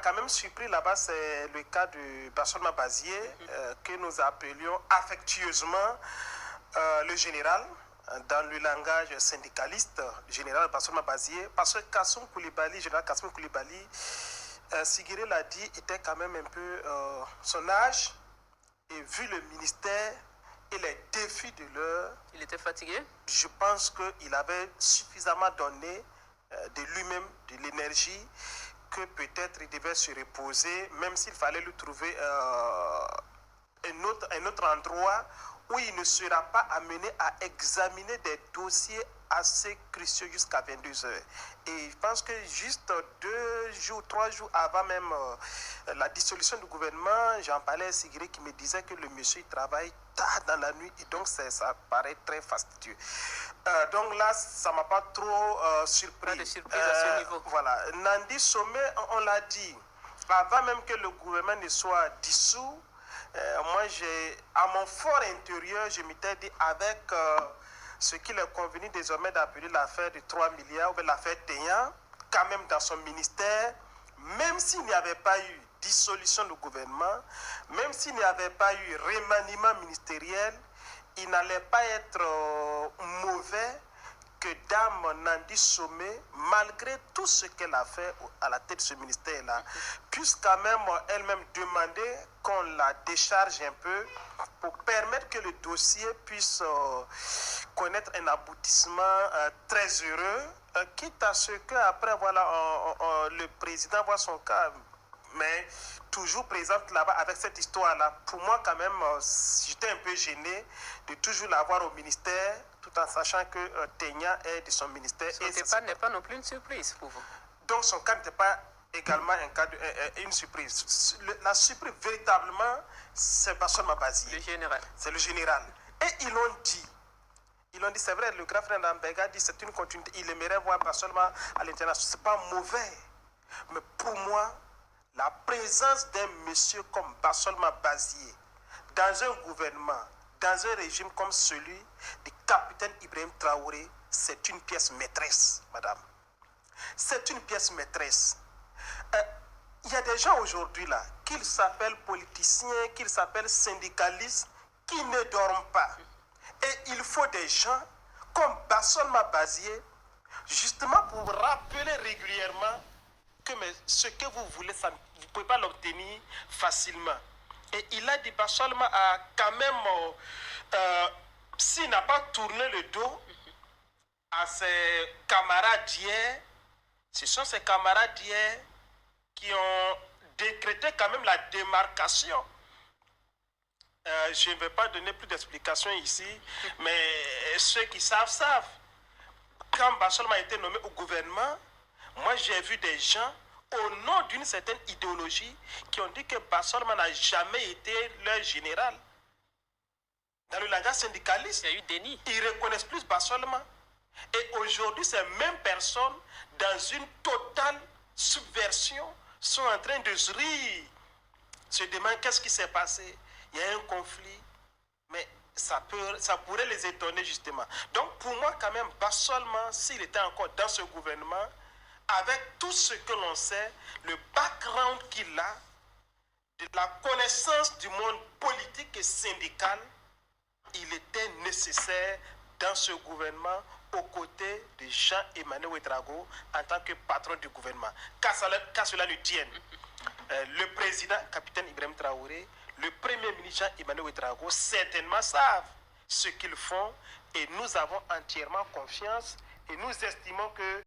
quand même surpris là-bas, c'est le cas de Bassolma Bazier, que nous appelions affectueusement le général, dans le langage syndicaliste, le général Bassolma Bazier, parce que Kassoum Koulibaly, général Kassoum Koulibaly, Sigiri l'a dit, était quand même un peu son âge, et vu le ministère et les défis de l'heure, il était fatigué. Je pense qu'il avait suffisamment donné de lui-même, de l'énergie, que peut-être il devait se reposer, même s'il fallait lui trouver un autre endroit où il ne sera pas amené à examiner des dossiers assez cruciaux jusqu'à 22 heures. Et je pense que juste 2 jours, 3 jours avant même la dissolution du gouvernement, j'en parlais à Sigiri qui me disait que le monsieur il travaille tard dans la nuit et donc ça paraît très fastidieux. Donc là, ça ne m'a pas trop surpris. Pas de surprise à ce niveau. Voilà. Nandi Sommet, on l'a dit, avant même que le gouvernement ne soit dissous, moi, à mon fort intérieur, je m'étais dit avec ce qu'il est convenu désormais d'appeler l'affaire de 3 milliards, ou l'affaire Téyan, quand même dans son ministère, même s'il n'y avait pas eu dissolution du gouvernement, même s'il n'y avait pas eu remaniement ministériel, il n'allait pas être mauvais que Dame Nandi Sommet, malgré tout ce qu'elle a fait à la tête de ce ministère-là, puisse quand même elle-même demander qu'on la décharge un peu pour permettre que le dossier puisse connaître un aboutissement très heureux, quitte à ce qu'après, voilà, le président voit son cas, mais toujours présente là-bas avec cette histoire-là. Pour moi, quand même, j'étais un peu gêné de toujours l'avoir au ministère, tout en sachant que Téyan est de son ministère. Son départ n'est pas non plus une surprise pour vous. Donc, son cas n'était pas également une surprise. La surprise, véritablement, c'est Bassolma Bazier. Le général. C'est le général. Et ils l'ont dit, c'est vrai, le grand frère d'Ambega dit c'est une continuité. Il aimerait voir Bassolma à l'international. Ce n'est pas mauvais. Mais pour moi, la présence d'un monsieur comme Bassolma Bazier dans un gouvernement, dans un régime comme celui du capitaine Ibrahim Traoré, c'est une pièce maîtresse, madame. C'est une pièce maîtresse. Il y a des gens aujourd'hui là, qu'ils s'appellent politiciens, qu'ils s'appellent syndicalistes, qui ne dorment pas. Et il faut des gens comme Bassolma Bazier, justement pour rappeler régulièrement que ce que vous voulez, vous ne pouvez pas l'obtenir facilement. Et il a dit, Bassolma a quand même, s'il n'a pas tourné le dos à ses camarades d'hier, ce sont ces camarades d'hier qui ont décrété quand même la démarcation. Je ne vais pas donner plus d'explications ici, mais ceux qui savent, savent. Quand Bassolma a été nommé au gouvernement, moi j'ai vu des gens, au nom d'une certaine idéologie, qui ont dit que Bassolma n'a jamais été leur général. Dans le langage syndicaliste, il y a eu déni. Ils reconnaissent plus Bassolma. Et aujourd'hui, ces mêmes personnes, dans une totale subversion, sont en train de se rire. Se demandent qu'est-ce qui s'est passé. Il y a un conflit, mais ça pourrait les étonner justement. Donc pour moi quand même, Bassolma, s'il était encore dans ce gouvernement, avec tout ce que l'on sait, le background qu'il a, de la connaissance du monde politique et syndical, il était nécessaire dans ce gouvernement aux côtés de Jean-Emmanuel Ouedraogo en tant que patron du gouvernement. Qu'à cela ne tienne, le président, capitaine Ibrahim Traoré, le premier ministre Jean-Emmanuel Ouedraogo certainement savent ce qu'ils font et nous avons entièrement confiance et nous estimons que